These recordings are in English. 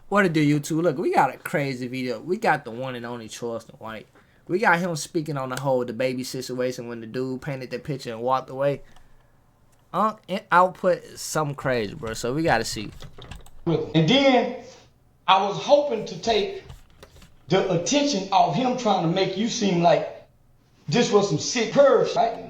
What to do, YouTube? Look, we got a crazy video. We got the one and only Charleston White. We got him speaking on the whole DaBaby situation when the dude painted the picture and walked away. Output something crazy, bro. So we gotta see. And then I was hoping to take the attention off him trying to make you seem like this was some sick curves, right?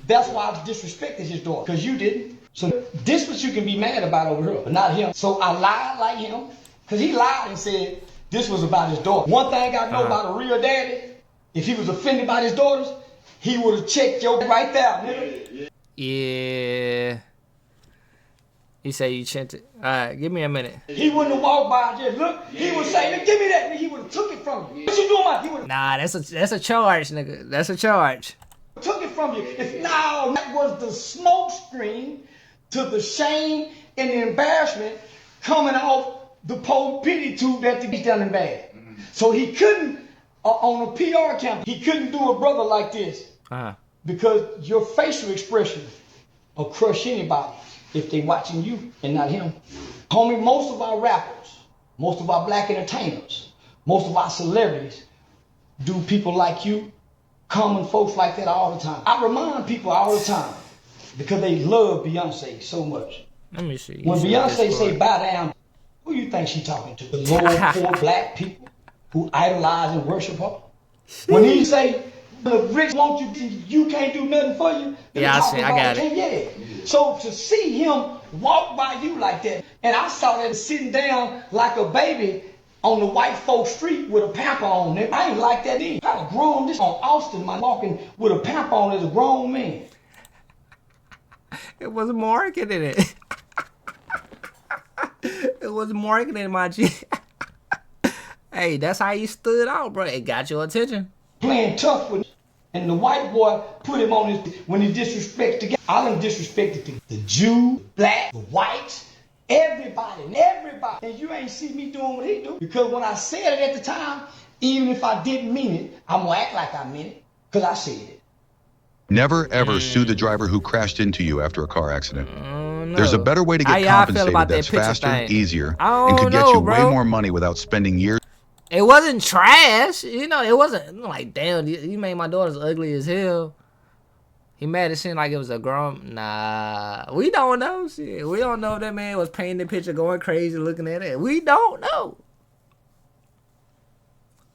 That's why I disrespected his daughter, because you didn't. So this what you can be mad about over here, but not him. So I lied like him, because he lied and said this was about his daughter. One thing I know about a real daddy, if he was offended by his daughters, he would have checked your right there, nigga. Yeah. He said you checked it. Alright, give me a minute. He wouldn't have walked by and just look. He would say, give me that, nigga. He would have took it from you. What you doing, man? He would have. Nah, that's a charge, nigga. That's a charge. Took it from you. If now that was the smoke screen to the shame and the embarrassment coming off the pole pity tube that he done in bad. So he couldn't on a PR campaign. He couldn't do a brother like this because your facial expression will crush anybody if they watching you and not him. Homie, most of our rappers, most of our black entertainers, most of our celebrities do people like you, common folks like that all the time. I remind people all the time because they love Beyonce so much. Let me see. When Beyonce say bow down, who you think she talking to? The low poor black people who idolize and worship her? When he say the rich want you, you can't do nothing for you. Yeah, I got it. Yeah. So to see him walk by you like that, and I saw that sitting down like a baby on the white folk street with a pamper on it. I ain't like that either. I was grown this on Austin, man, walking with a pamper on as a grown man. It was marketing it. It was marketing, my G. Hey, that's how you stood out, bro. It got your attention. Playing tough with, and the white boy put him on his, when he disrespected, I done disrespected the Jew, the black, the whites, everybody. And you ain't see me doing what he do. Because when I said it at the time, even if I didn't mean it, I'm gonna act like I meant it, because I said it. Never ever sue the driver who crashed into you after a car accident. No. There's a better way to get compensated that's faster, easier, and could get you way more money without spending years. It wasn't trash, you know. It wasn't like, damn, you made my daughters ugly as hell. He made it seem like it was a grown. Nah, we don't know. Shit, we don't know if that man was painting the picture, going crazy, looking at it. We don't know.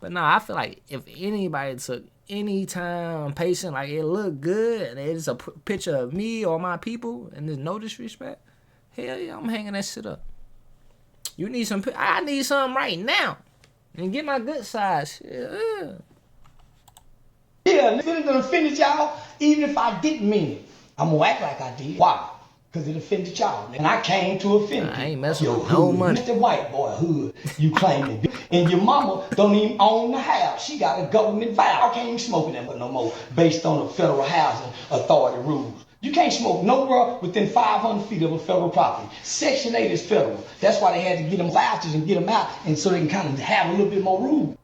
But nah, I feel like if anybody took any time, patient, like it looked good, and it's a picture of me or my people, and there's no disrespect, hell yeah, I'm hanging that shit up. You need some. I need something right now. And get my good side. Yeah, if it offended y'all, even if I didn't mean it, I'm gonna act like I did. Why? Because it offended y'all. And I came to offend you. I ain't messing with no money. The white boy hood, you claim it. And your mama don't even own the house. She got a government vow. I can't even smoke in that no more based on the Federal Housing Authority rules. You can't smoke nowhere within 500 feet of a federal property. Section 8 is federal. That's why they had to get them vouchers and get them out, and so they can kind of have a little bit more room.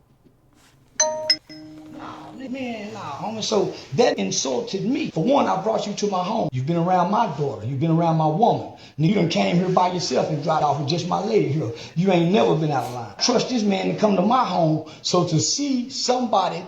Nah, homie. So that insulted me. For one, I brought you to my home. You've been around my daughter. You've been around my woman. You done came here by yourself and dropped off with just my lady here. You ain't never been out of line. Trust this man to come to my home. So to see somebody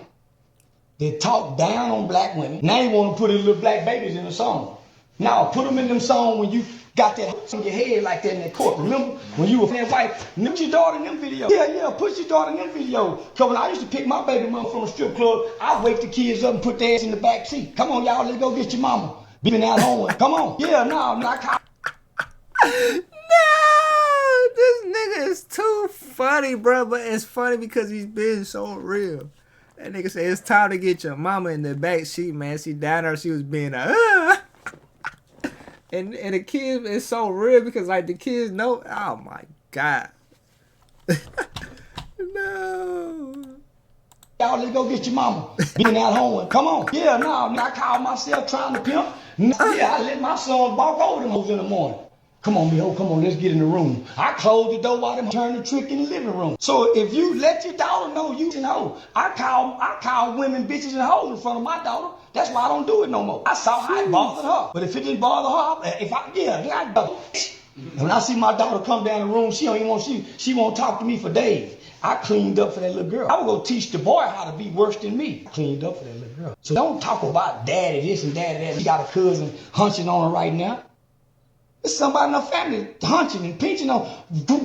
that talk down on black women, now you want to put in little black babies in a song. Now put them in them song when you got that on your head like that in that court. Remember when you were that wife? Put your daughter in them videos. Yeah, put your daughter in them videos. Cause when I used to pick my baby mama from a strip club, I'd wake the kids up and put their ass in the back seat. Come on, y'all, let's go get your mama. Been out home. Come on. Yeah, no, this nigga is too funny, bro. But it's funny because he's been so real. That nigga said it's time to get your mama in the back seat, man. She down there, she was being and the kids is so real because like the kids know. Oh my god. No. Y'all, let's go get your mama. Been out home. Come on. Yeah, no, I call myself trying to pimp. Yeah, I let my son walk over them hoes in the morning. Come on, mijo, come on, let's get in the room. I close the door while them turn the trick in the living room. So if you let your daughter know you can hoe, I call women bitches and hoes in front of my daughter. That's why I don't do it no more. I saw how it bothered her. But if it didn't bother her, I And when I see my daughter come down the room, she won't talk to me for days. I cleaned up for that little girl. I would go teach the boy how to be worse than me. I cleaned up for that little girl. So don't talk about daddy this and daddy that. You got a cousin hunching on her right now. There's somebody in her family hunching and pinching on,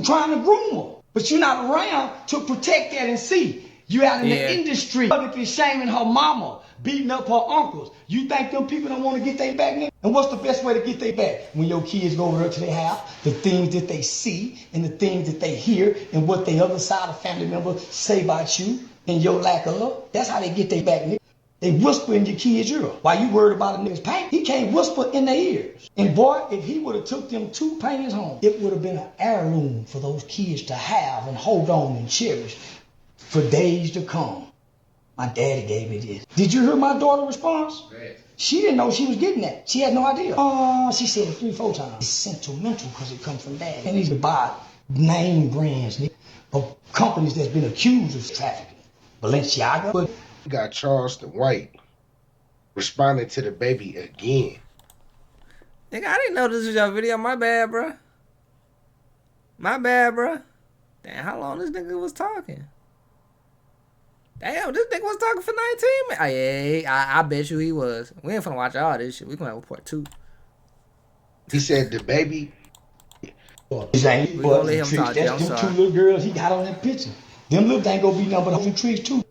trying to groom her. But you're not around to protect that and see. You out in the industry, publicly shaming her mama, beating up her uncles. You think them people don't want to get their back, nigga? And what's the best way to get their back? When your kids go over there to their house, the things that they see and the things that they hear and what the other side of family members say about you and your lack of love, that's how they get their back, nigga. They whisper in your kid's ear. While you worried about a nigga's pain, he can't whisper in their ears. And boy, if he would have took them 2 paintings home, it would have been an heirloom for those kids to have and hold on and cherish for days to come. My daddy gave me this. Did you hear my daughter's response? Right. She didn't know she was getting that. She had no idea. Oh, she said it 3-4 times. It's sentimental because it comes from dad. And he's to buy name brands of companies that's been accused of trafficking. Balenciaga. But you got Charleston White responding to DaBaby again. Nigga, I didn't know this was your video. My bad, bro. My bad, bro. Damn, how long this nigga was talking? Damn, this nigga was talking for 19 minutes. I bet you he was. We ain't finna watch all this shit. We gonna have a part 2. He said DaBaby. We gonna let him talk. That's them 2 little girls he got on that picture. Them little ain't gonna be nothing but holding trees too.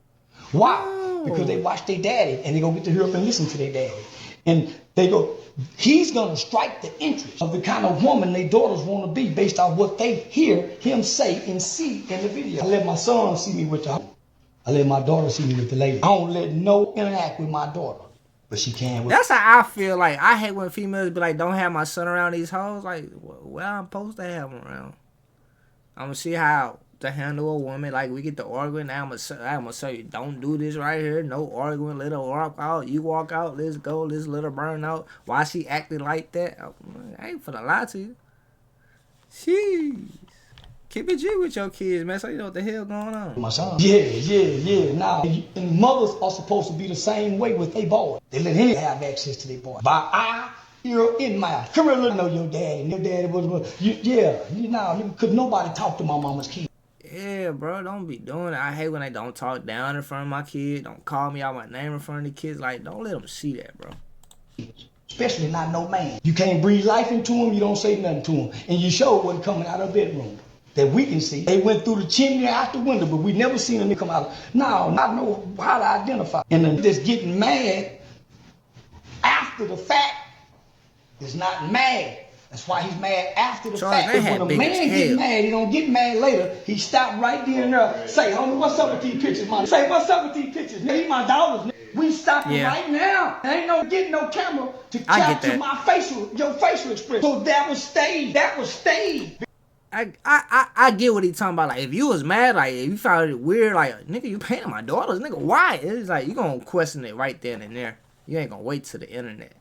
Why? Because they watch their daddy and they gonna get to hear up and listen to their daddy. And they go, he's gonna strike the interest of the kind of woman their daughters want to be based on what they hear him say and see in the video. I let my son see me with the I let my daughter see me with the lady. I don't let no interact with my daughter. But she can. That's how I feel. Like, I hate when females be like, don't have my son around these hoes. Like, well, I'm supposed to have him around. I'm going to see how to handle a woman. Like, we get to arguing. Now I'm going to say, don't do this right here. No arguing. Let her walk out. You walk out. Let's go. Let's let her burn out. Why she acting like that? I ain't finna lie to you. Jeez. Keep it G with your kids, man, so you know what the hell going on. My son. Yeah. Now, and mothers are supposed to be the same way with their boy. They let him have access to their boy. By eye, ear, and mouth. Come here, look, know your daddy. Your daddy was, you know, because nobody talk to my mama's kid. Yeah, bro, don't be doing it. I hate when they don't talk down in front of my kid. Don't call me out my name in front of the kids. Like, don't let them see that, bro. Especially not no man. You can't breathe life into him, you don't say nothing to him. And you show what's coming out of the bedroom. That we can see. They went through the chimney out the window, but we never seen them come out. No, not know how to identify. And then just getting mad after the fact is not mad. That's why he's mad after the fact. When a man get mad, he don't get mad later. He stop right there and there. Say, homie, what's up with these pictures, man? Say, what's up with these pictures? These my daughters. We stopping right now. There ain't no getting no camera to capture my your facial expression. So that was staged. That was staged. I get what he's talking about. Like, if you was mad, like, if you found it weird, like, nigga, you paying my daughters, nigga, why? It's like, you gonna question it right then and there. You ain't gonna wait to the internet.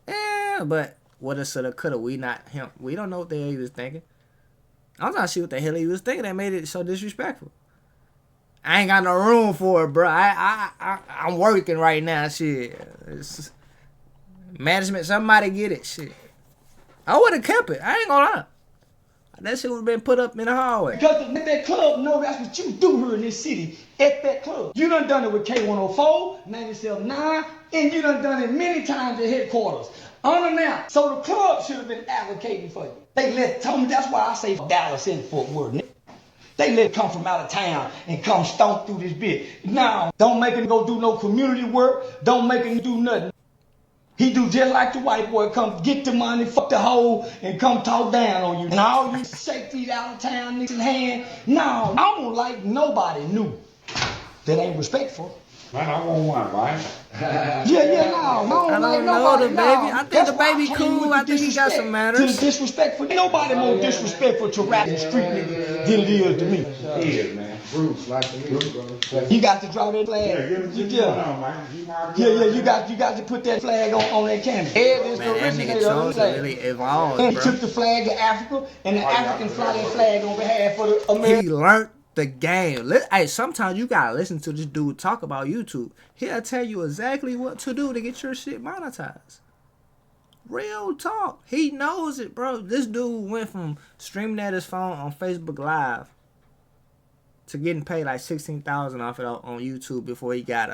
But woulda, shoulda, coulda, we don't know what the hell he was thinking. I'm trying to see what the hell he was thinking that made it so disrespectful. I ain't got no room for it, bro. I'm working right now, shit. It's management, somebody get it, shit. I would've kept it. I ain't gonna lie. That shit would have been put up in the hallway. Because that club know that's what you do here in this city. At that club. You done it with K104, 97.9, and you done it many times at headquarters. Unannounced. So the club should have been advocating for you. Tell me that's why I say Dallas in Fort Worth. They let it come from out of town and come stomp through this bitch. Now, don't make him go do no community work. Don't make him do nothing. He do just like the white boy, come get the money, fuck the hoe, and come talk down on you. And all you shake these out of town niggas in hand. No, I don't like nobody new that ain't respectful. Man, I want one, right? No. I don't like nobody. DaBaby. I think DaBaby cool. I think he got some manners. To the disrespectful. Ain't nobody more disrespectful to rapping street niggas than it is to me. Yeah, man. Bruce, like to me, bro. You got to draw that flag. You got to put that flag on that canvas. That nigga chose to really evolve, and bro. took the flag to Africa, and the Africans fly that flag on behalf of the American. He learned the game. Hey, sometimes you gotta listen to this dude talk about YouTube. He'll tell you exactly what to do to get your shit monetized. Real talk. He knows it, bro. This dude went from streaming at his phone on Facebook Live to getting paid like $16,000 off it on YouTube before he got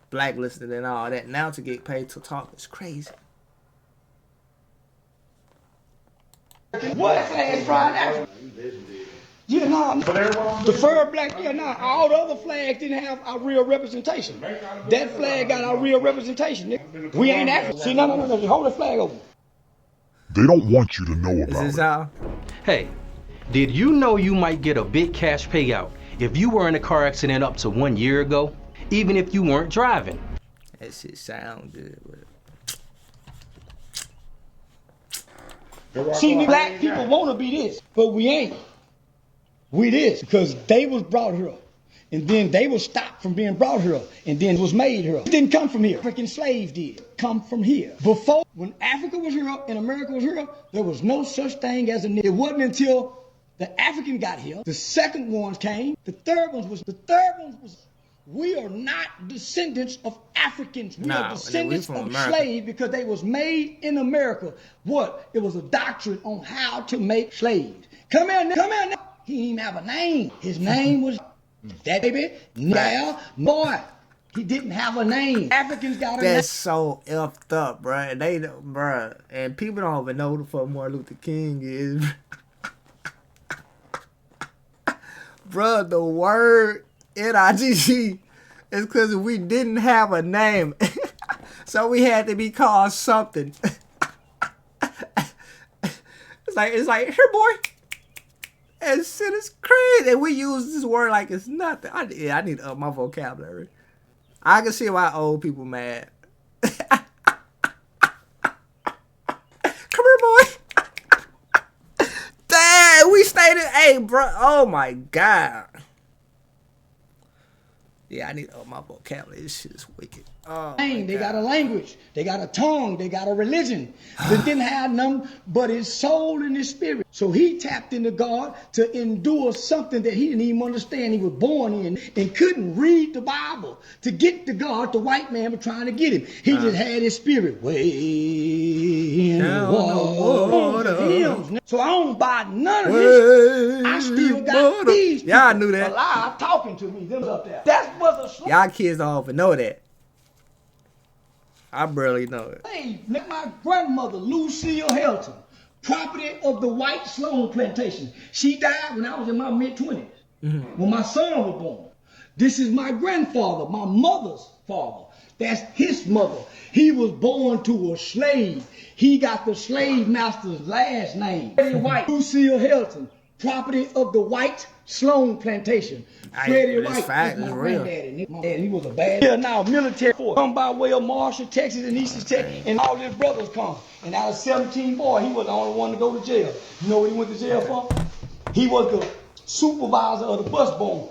blacklisted and all that. Now to get paid to talk is crazy. What flag fried Africa? Yeah, no, the fur black, yeah, no, all the other flags didn't have our real representation. That flag got our real representation, nigga. We ain't African. See, no, hold the flag open. They don't want you to know about Is this it. how? Hey, did you know you might get a big cash payout if you were in a car accident up to 1 year ago, even if you weren't driving? That shit sound good, but See, black people want to be this, but we ain't. We this because they was brought here, and then they was stopped from being brought here, and then was made here. It didn't come from here. African slaves did come from here. Before, when Africa was here and America was here, there was no such thing as a nigga. It wasn't until the African got here, the second ones came, the third ones was. We are not descendants of Africans. We are descendants of slaves because they was made in America. What? It was a doctrine on how to make slaves. Come here now. He didn't even have a name. His name was DaBaby. Now, boy, he didn't have a name. Africans got a name. that's so effed up, bruh. And they, bruh, and people don't even know who the fuck Martin Luther King is. Bruh, the word NIGG is because we didn't have a name. So we had to be called something. It's like, here, boy. And shit is crazy. And we use this word like it's nothing. I need to up my vocabulary. I can see why old people mad. Come here, boy. Dang, we stayed in. Hey, bro. Oh my God. Yeah, I need to up my vocabulary. This shit is wicked. Oh, they got a language, they got a tongue, they got a religion. They didn't have none but his soul and his spirit. So he tapped into God to endure something that he didn't even understand he was born in and couldn't read the Bible. To get to God, the white man was trying to get him. He just had his spirit way in the water. So I don't buy none of this. I still got these people y'all knew that. alive talking to me. Them up there. That was a slave. Y'all kids don't even know that. I barely know it. Hey, my grandmother, Lucille Helton, property of the White Sloan Plantation. She died when I was in my mid-20s, when my son was born. This is my grandfather, my mother's father. That's his mother. He was born to a slave. He got the slave master's last name. Freddie White, Lucille Helton, property of the White Sloan Plantation. Freddie White is my granddaddy. And he was a bad. Yeah, now military force come by way of Marshall, Texas, and Eastern Texas, and all his brothers come. And out of 17 boys, he was the only one to go to jail. You know what he went to jail for? He was the supervisor of the bus bone.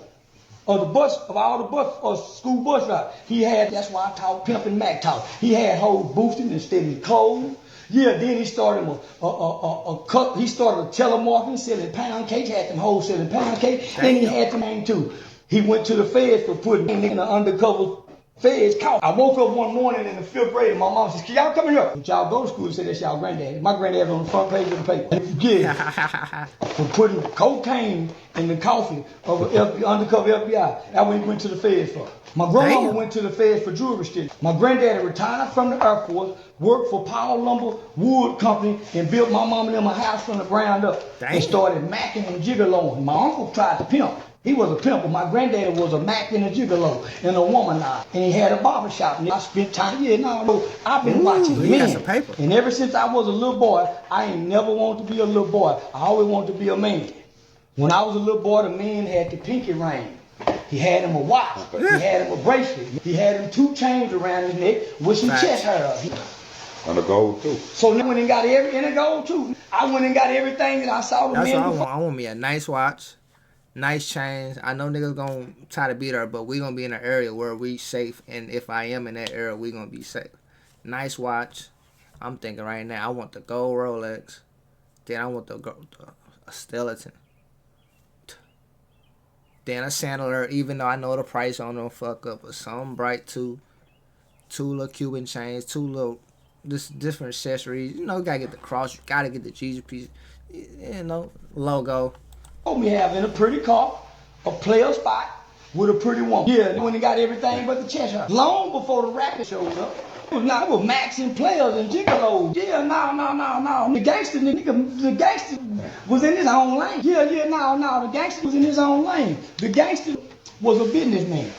Of all the school bus routes. He had, that's why I taught Pimp and Mac talk. He had hoes boosting and stealing clothes. Yeah, then he started he started telemarketing, selling pound cakes, had them hoes selling pound cakes, and he had them name too. He went to the feds for putting in the undercover feds caught. I woke up one morning in the 5th grade and my mom says, "Can y'all come here?" When y'all go to school and say that's y'all granddad. My granddad was on the front page of the paper. Yeah. For putting cocaine in the coffee of an undercover FBI. That's what he went to the feds for. My grandmama went to the feds for jewelry stealing. My granddaddy retired from the Air Force, worked for Power Lumber Wood Company, and built my mama and them a house from the ground up. And started macking and gigoloing. My uncle tried to pimp. He was a pimp, but my granddaddy was a mac and a gigolo and a womanizer. And he had a barber shop. And I spent time, I've been watching men. And ever since I was a little boy, I ain't never wanted to be a little boy. I always wanted to be a man. When I was a little boy, the man had the pinky ring. He had him a watch. He had him a bracelet. He had him 2 chains around his neck with some chest hair. And the gold too. So I went and got the gold too. I went and got everything that I saw the That's men what before. I want me a nice watch, nice chains. I know niggas gonna try to beat her, but we gonna be in an area where we safe. And if I am in that area, we gonna be safe. Nice watch. I'm thinking right now, I want the gold Rolex. Then I want a skeleton. Then a Sandler, even though I know the price on them fuck up, but some bright two little Cuban chains, 2 little Just different accessories. You know, you gotta get the cross. You gotta get the Jesus piece. You know, logo. We having a pretty car, a player spot with a pretty woman. Yeah, when he got everything but the chest out. Long before the rappers showed up. It was Max and players and gigolos. Yeah, no. The gangster was in his own lane. Yeah, no. The gangster was in his own lane. The gangster was a businessman.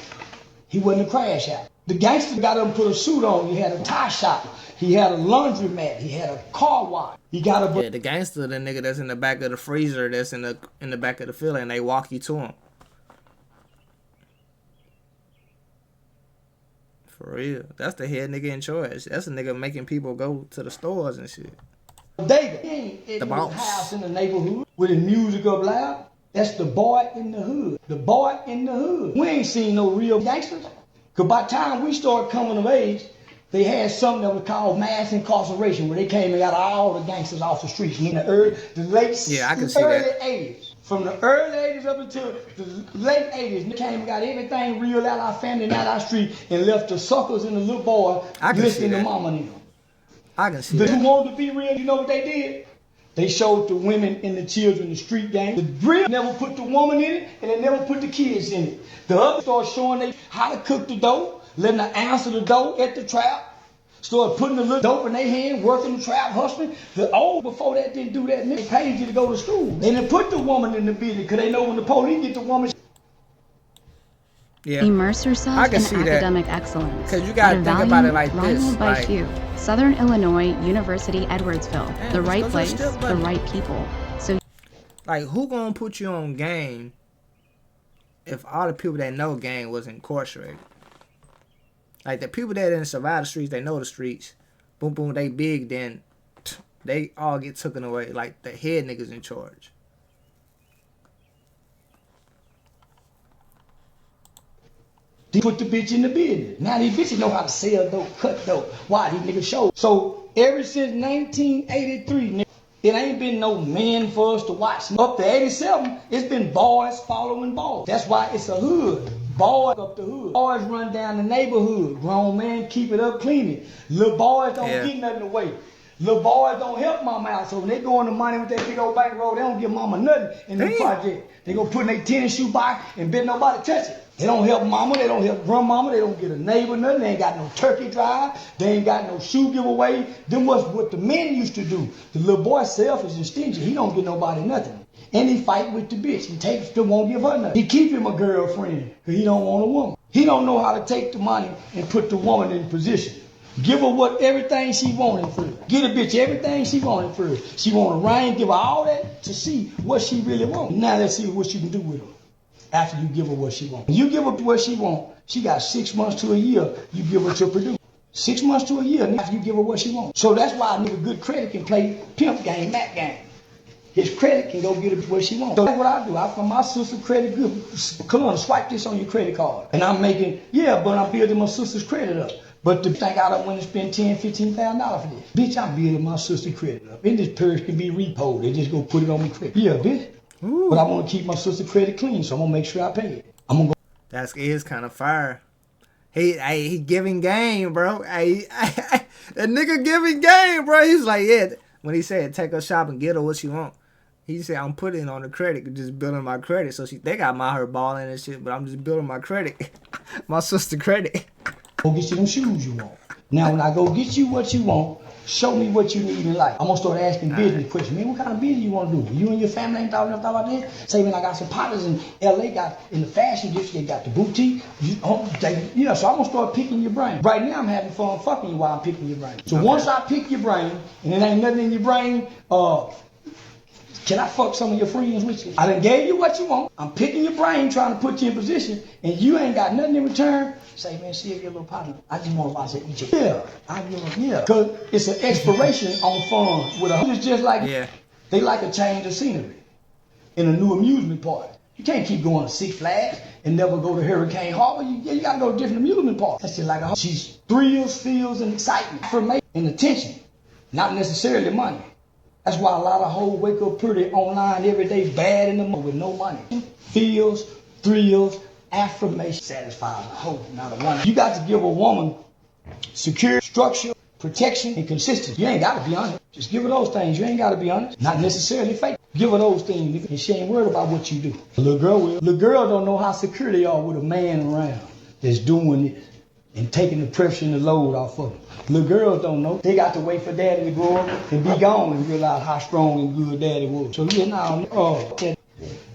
He wasn't a crash out. The gangster got him put a suit on. He had a tie shop. He had a laundromat. He had a car wash. He got a... Yeah, the gangster, the nigga that's in the back of the freezer, that's in the back of the filler, and they walk you to him. For real. That's the head nigga in charge. That's the nigga making people go to the stores and shit. David, he ain't in his house in the neighborhood with his music up loud. That's the boy in the hood. The boy in the hood. We ain't seen no real gangsters. Because by the time we started coming of age, they had something that was called mass incarceration, where they came and got all the gangsters off the streets. In the late 80s. From the early 80s up until the late 80s, they came and got everything real out our family and out our street and left the suckers and the little boy listening to mama and them. I can see that. Who wanted to be real, you know what they did? They showed the women and the children the street game. The drill never put the woman in it, and they never put the kids in it. The other started showing they how to cook the dough, letting them answer the dough at the trap. Started putting the little dope in their hand, working the trap, hustling. The old before that didn't do that. They paid you to go to school. They didn't put the woman in the business because they know when the police get the woman. Yeah. Immerse yourself in academic excellence. Because you got to think about it like this. By Hugh, Southern Illinois University, Edwardsville. Man, the right place, the right people. So, like, who gonna put you on game if all the people that know game was incarcerated? Like, the people that didn't survive the streets, they know the streets. Boom, boom, they big, then they all get taken away. Like, the head niggas in charge. They put the bitch in the business. Now these bitches know how to sell dope, cut dope. Why? These niggas show. So, ever since 1983, it ain't been no men for us to watch. Up to 87, it's been boys following boys. That's why it's a hood. Boys up the hood. Boys run down the neighborhood. Grown men keep it up, clean it. Little boys don't get nothing away. Little boys don't help mama out. So when they go in the money with that big old bankroll, they don't give mama nothing in the project. They go put in their tennis shoe box and bet nobody touch it. They don't help mama, they don't help grandmama, they don't get a neighbor nothing. They ain't got no turkey drive. They ain't got no shoe giveaway. Then what's what the men used to do? The little boy selfish and stingy. He don't get nobody nothing. And he fight with the bitch. He takes the won't give her nothing. He keep him a girlfriend because he don't want a woman. He don't know how to take the money and put the woman in position. Give her everything she wanted first. Get a bitch everything she wanted first. She want a ring, give her all that to see what she really wants. Now let's see what you can do with her after you give her what she wants. When you give her what she wants, she got 6 months to a year, you give her to produce. 6 months to a year after you give her what she wants. So that's why a nigga good credit can play pimp game, Mac game. His credit can go get her what she wants. So that's what I do. I from my sister credit good. Come on, swipe this on your credit card. And I'm making, but I'm building my sister's credit up. But to think I don't want to spend $10,000, $15,000 for this. Bitch, I'm building my sister's credit up. And this purse can be repoed. They just go put it on my credit. Yeah, bitch. Ooh. But I want to keep my sister's credit clean, so I'm going to make sure I pay it. I'm going to go. That is kind of fire. He giving game, bro. That nigga giving game, bro. He's like, when he said take her shop and get her what she want. He said, I'm putting on the credit, just building my credit. So she think I'm out here balling and shit, but I'm just building my credit. My sister credit. Go get you them shoes you want. Now, when I go get you what you want, show me what you need in life. I'm going to start asking business questions. Man, what kind of business you want to do? You and your family ain't thought about this? Say, man, I got some partners in L.A., got in the fashion district, they got the boutique. So I'm going to start picking your brain. Right now, I'm having fun fucking you while I'm picking your brain. So once I pick your brain, and there ain't nothing in your brain, can I fuck some of your friends with you? I done gave you what you want. I'm picking your brain, trying to put you in position, and you ain't got nothing in return. Say, man, see if your little partner. I just want to watch it eat your. Yeah. Because it's an expiration on fun with a. It's just like they like a change of scenery in a new amusement park. You can't keep going to Six Flags and never go to Hurricane Harbor. You got to go to different amusement parks. That's just like a. She's thrills, feels, and excitement, affirmation, and attention, not necessarily money. That's why a lot of hoes wake up pretty online every day, bad in the morning with no money. Feels, thrills, affirmation, satisfies a hoe, not a woman. You got to give a woman secure structure protection, and consistency. You ain't got to be honest. Just give her those things. You ain't got to be honest. Not necessarily fake. Give her those things, nigga, and she ain't worried about what you do. Little girl will. Little girl don't know how secure they are with a man around that's doing this and taking the pressure and the load off of them. Little girls don't know. They got to wait for daddy to grow up and be gone and realize how strong and good daddy was. So you now,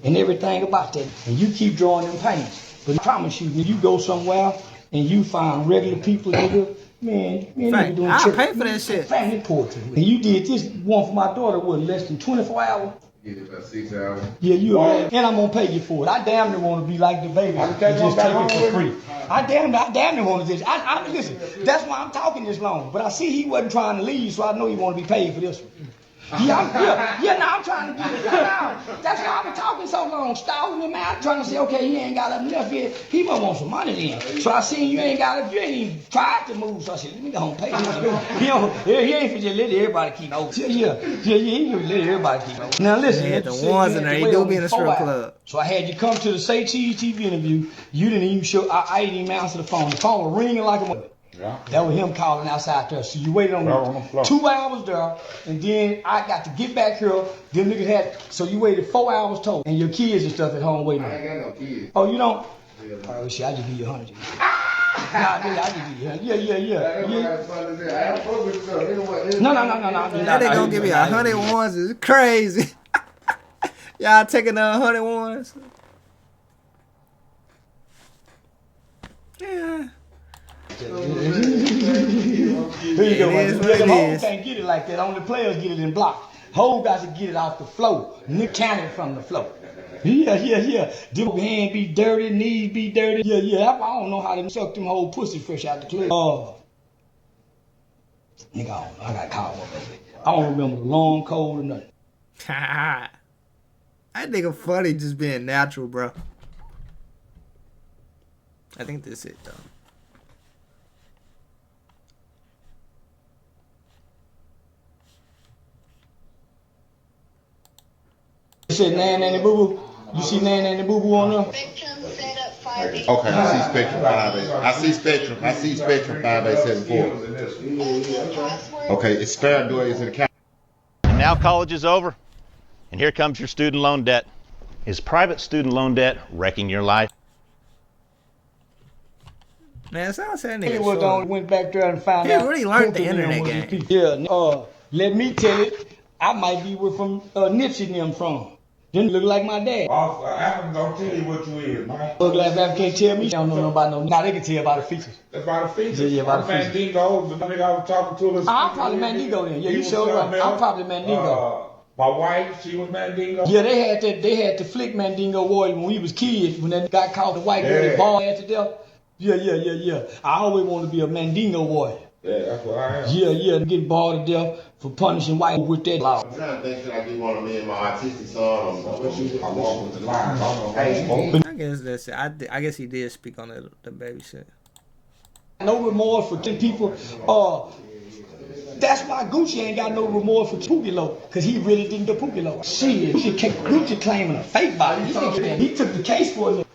and everything about that. And you keep drawing them pains. But I promise you, when you go somewhere and you find regular people, nigga, man, you doing I'll pay for that shit. Family portrait. And you did this one for my daughter, what, less than 24 hours? Yeah, about 6 hours. Yeah, you are. And I'm gonna pay you for it. I damn near want to be like DaBaby and just take it for free. I damn near want to do this. I listen, that's why I'm talking this long. But I see he wasn't trying to leave, so I know he want to be paid for this one. I'm trying to get it out. That's why I've been talking so long, stalling him out, trying to say, okay, he ain't got enough here. He must want some money then. So I seen you ain't even tried to move. So I said, let me go home and pay him. He ain't for just let everybody keep over. He ain't let everybody keep over. Now listen, the ones in there, he do be in a strip club. So I had you come to the Say Cheese TV interview. You didn't even show. I didn't even answer the phone. The phone was ringing like a mother. Yeah. That was him calling outside there. So you waited on me 2 hours there, and then I got to get back here. Them niggas had, so you waited 4 hours total, and your kids and stuff at home waiting. I ain't got no kids. Oh, you don't? Yeah. Oh shit, I just give you 100. Nah, nigga, I just give you 100. Yeah. No. That they gonna give me 100 ones is crazy. Y'all taking the 100 ones? Yeah. Here you go. The Hov can't get it like that. Only players get it in block. Hov got to get it off the floor. Nick count it from the floor. Yeah. Them hands be dirty, knees be dirty. Yeah. I don't know how to suck them whole pussy fresh out the clip. Nigga, I got caught up, baby. I don't remember the long, cold, or nothing. That nigga funny just being natural, bro. I think that's it, though. You said Nan Boo Boo? You see Nan Boo Boo on there? Okay, I see Spectrum 5A. I see Spectrum 5874. Okay, it's fair to is an account. And now college is over, and here comes your student loan debt. Is private student loan debt wrecking your life? Man, it sounds like that nigga went back there and found out. He really learned the internet game. Yeah, let me tell you, I might be where from Nipsey and them from. Didn't look like my dad. I'm gonna tell you what you is, man. Look like that can't tell me. I don't know about no. Now they can tell about the features. That's about the features. Yeah, about the features. Mandingo, the nigga I was talking to. I'm probably Mandingo then. Yeah, you sure right. I'm probably Mandingo. My wife, she was Mandingo. Yeah, they had to flick Mandingo Warrior when we was kids. When that guy called the white girl that ball had to death. Yeah. I always wanted to be a Mandingo Warrior. Yeah, that's what I am. Yeah, get balled to death for punishing white with that law. I'm trying to think, should I get one of me and my artistic son? I walk with the line. I guess that's it. I guess he did speak on the baby shit. No remorse for 10 people. That's why Gucci ain't got no remorse for Pookie Low, because he really didn't do Pookie Low. Shit, Gucci claiming a fake body. He took the case for it.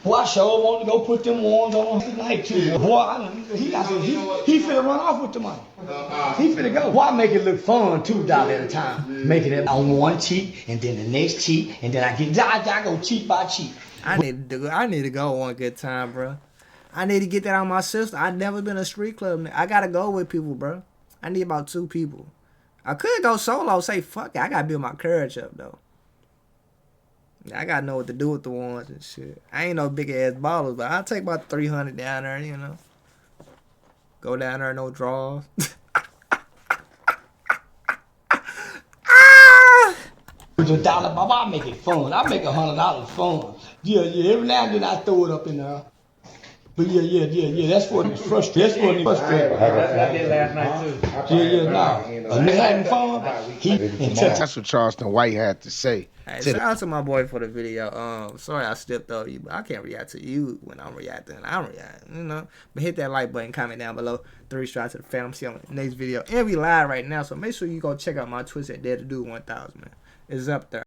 Boy, I sure want to go put them ones on tonight too. Boy, he finna run off with the money. He finna go. Why make it look fun $2 at a time? Make it on one cheek and then the next cheek and then I go cheek by cheek. I need to go one good time, bro. I need to get that out of my system. I've never been a street club. I gotta go with people, bro. I need about 2 people. I could go solo, say fuck it. I gotta build my courage up though. I gotta know what to do with the ones and shit. I ain't no big ass ballers, but I'll take about 300 down there, you know. Go down there, no draws. With $1, I make it fun. I make $100 fun. Yeah. Every now and then I throw it up in there. But yeah. That's what it's frustrating. I did last night too. Yeah. Having fun. That's what Charleston White had to say. Hey, shout out to my boy for the video. Sorry I stepped over you, but I can't react to you when I'm reacting. I'm reacting, you know. But hit that like button, comment down below. 3 strikes to the fam. See you on the next video. And we live right now, so make sure you go check out my Twitch at DevThaDudeLive 1000, man. It's up there.